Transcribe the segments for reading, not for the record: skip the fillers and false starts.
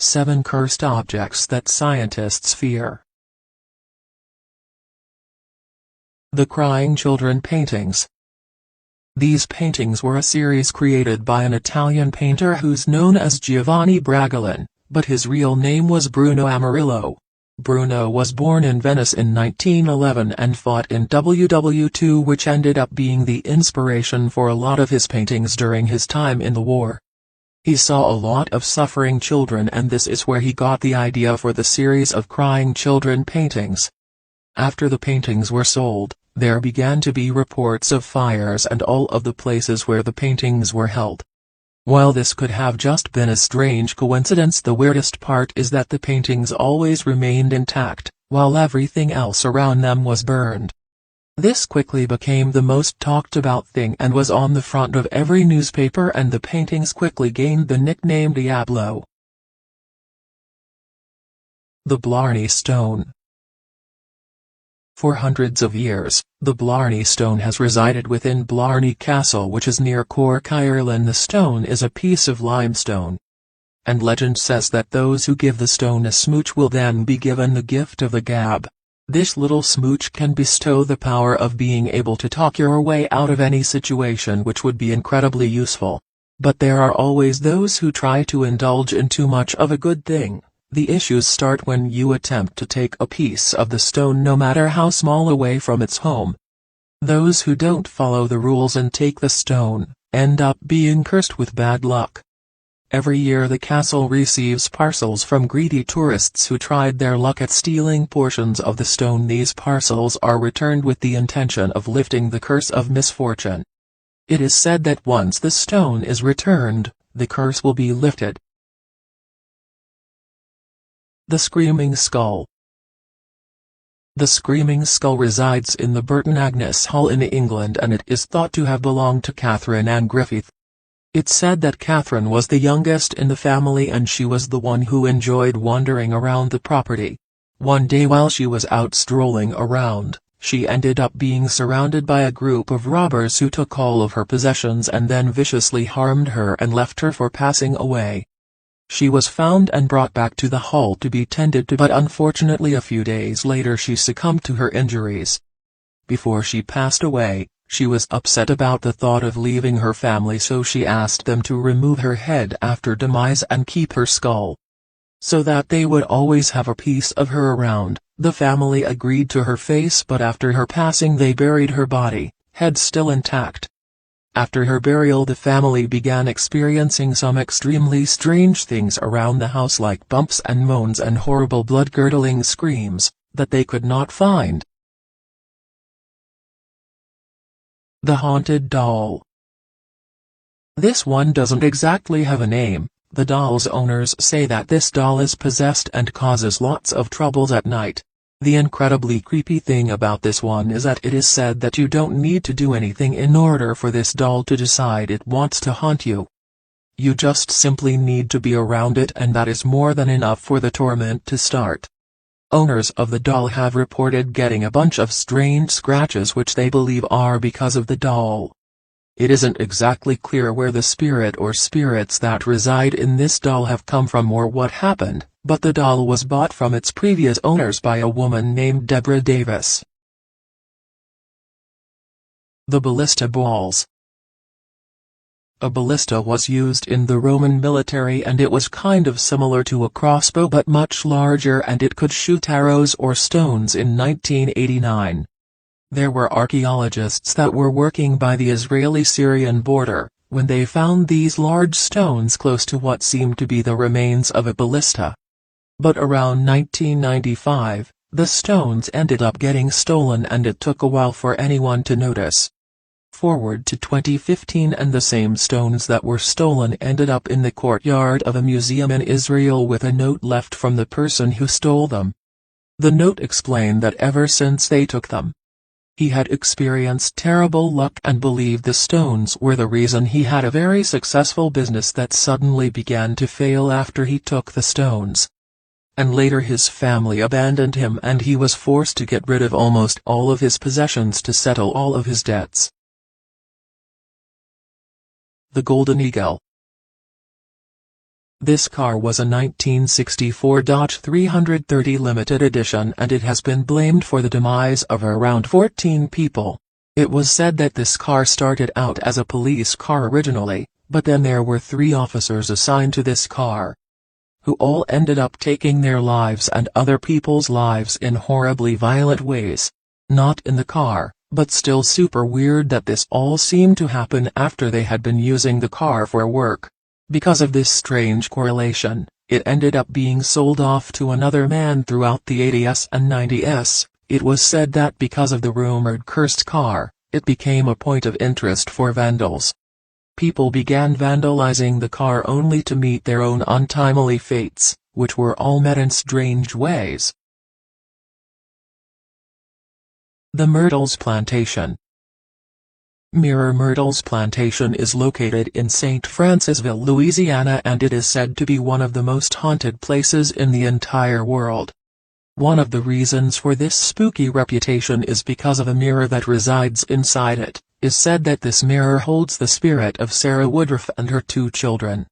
7 cursed objects that scientists fear. The Crying Children paintings. These paintings were a series created by an Italian painter who's known as Giovanni Bragolin, but his real name was Bruno Amarillo. Bruno was born in Venice in 1911 and fought in WW2, which ended up being the inspiration for a lot of his paintings during his time in the war. He saw a lot of suffering children, and this is where he got the idea for the series of Crying Children paintings. After the paintings were sold, there began to be reports of fires and all of the places where the paintings were held. While this could have just been a strange coincidence, the weirdest part is that the paintings always remained intact, while everything else around them was burned. This quickly became the most talked about thing and was on the front of every newspaper, and the paintings quickly gained the nickname Diablo. The Blarney Stone. For hundreds of years, the Blarney Stone has resided within Blarney Castle, which is near Cork, Ireland. The stone is a piece of limestone, and legend says that those who give the stone a smooch will then be given the gift of the gab. This little smooch can bestow the power of being able to talk your way out of any situation, which would be incredibly useful. But there are always those who try to indulge in too much of a good thing. The issues start when you attempt to take a piece of the stone, no matter how small, away from its home. Those who don't follow the rules and take the stone end up being cursed with bad luck. Every year the castle receives parcels from greedy tourists who tried their luck at stealing portions of the stone. These parcels are returned with the intention of lifting the curse of misfortune. It is said that once the stone is returned, the curse will be lifted. The Screaming Skull. The Screaming Skull resides in the Burton Agnes Hall in England, and it is thought to have belonged to Catherine Anne Griffith. It's said that Catherine was the youngest in the family, and she was the one who enjoyed wandering around the property. One day while she was out strolling around, she ended up being surrounded by a group of robbers who took all of her possessions and then viciously harmed her and left her for passing away. She was found and brought back to the hall to be tended to, but unfortunately a few days later she succumbed to her injuries. Before she passed away, she was upset about the thought of leaving her family, so she asked them to remove her head after demise and keep her skull, so that they would always have a piece of her around. The family agreed to her face, but after her passing they buried her body, head still intact. After her burial, the family began experiencing some extremely strange things around the house, like bumps and moans and horrible blood-curdling screams that they could not find. The Haunted Doll. This one doesn't exactly have a name. The doll's owners say that this doll is possessed and causes lots of troubles at night. The incredibly creepy thing about this one is that it is said that you don't need to do anything in order for this doll to decide it wants to haunt you. You just simply need to be around it, and that is more than enough for the torment to start. Owners of the doll have reported getting a bunch of strange scratches which they believe are because of the doll. It isn't exactly clear where the spirit or spirits that reside in this doll have come from or what happened, but the doll was bought from its previous owners by a woman named Deborah Davis. The Ballista Balls. A ballista was used in the Roman military, and it was kind of similar to a crossbow but much larger, and it could shoot arrows or stones. In 1989, there were archaeologists that were working by the Israeli-Syrian border when they found these large stones close to what seemed to be the remains of a ballista. But around 1995, the stones ended up getting stolen, and it took a while for anyone to notice. Forward to 2015, and the same stones that were stolen ended up in the courtyard of a museum in Israel with a note left from the person who stole them. The note explained that ever since they took them, he had experienced terrible luck and believed the stones were the reason he had a very successful business that suddenly began to fail after he took the stones. And later his family abandoned him, and he was forced to get rid of almost all of his possessions to settle all of his debts. The Golden Eagle. This car was a 1964 Dodge 330 limited edition, and it has been blamed for the demise of around 14 people. It was said that this car started out as a police car originally, but then there were 3 officers assigned to this car, who all ended up taking their lives and other people's lives in horribly violent ways. Not in the car, but still super weird that this all seemed to happen after they had been using the car for work. Because of this strange correlation, it ended up being sold off to another man throughout the 80s and 90s. It was said that because of the rumored cursed car, it became a point of interest for vandals. People began vandalizing the car only to meet their own untimely fates, which were all met in strange ways. The Myrtles Plantation. Myrtles Plantation is located in St. Francisville, Louisiana, and it is said to be one of the most haunted places in the entire world. One of the reasons for this spooky reputation is because of a mirror that resides inside it. It is said that this mirror holds the spirit of Sarah Woodruff and her 2 children.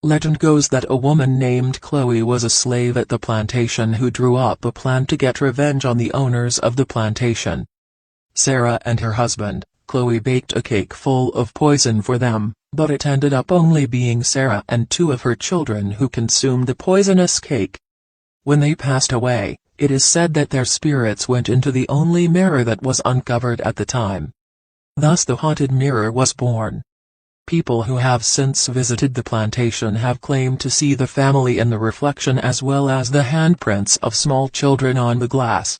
Legend goes that a woman named Chloe was a slave at the plantation who drew up a plan to get revenge on the owners of the plantation. Sarah and her husband, Chloe, baked a cake full of poison for them, but it ended up only being Sarah and 2 of her children who consumed the poisonous cake. When they passed away, it is said that their spirits went into the only mirror that was uncovered at the time. Thus the haunted mirror was born. People who have since visited the plantation have claimed to see the family in the reflection as well as the handprints of small children on the glass.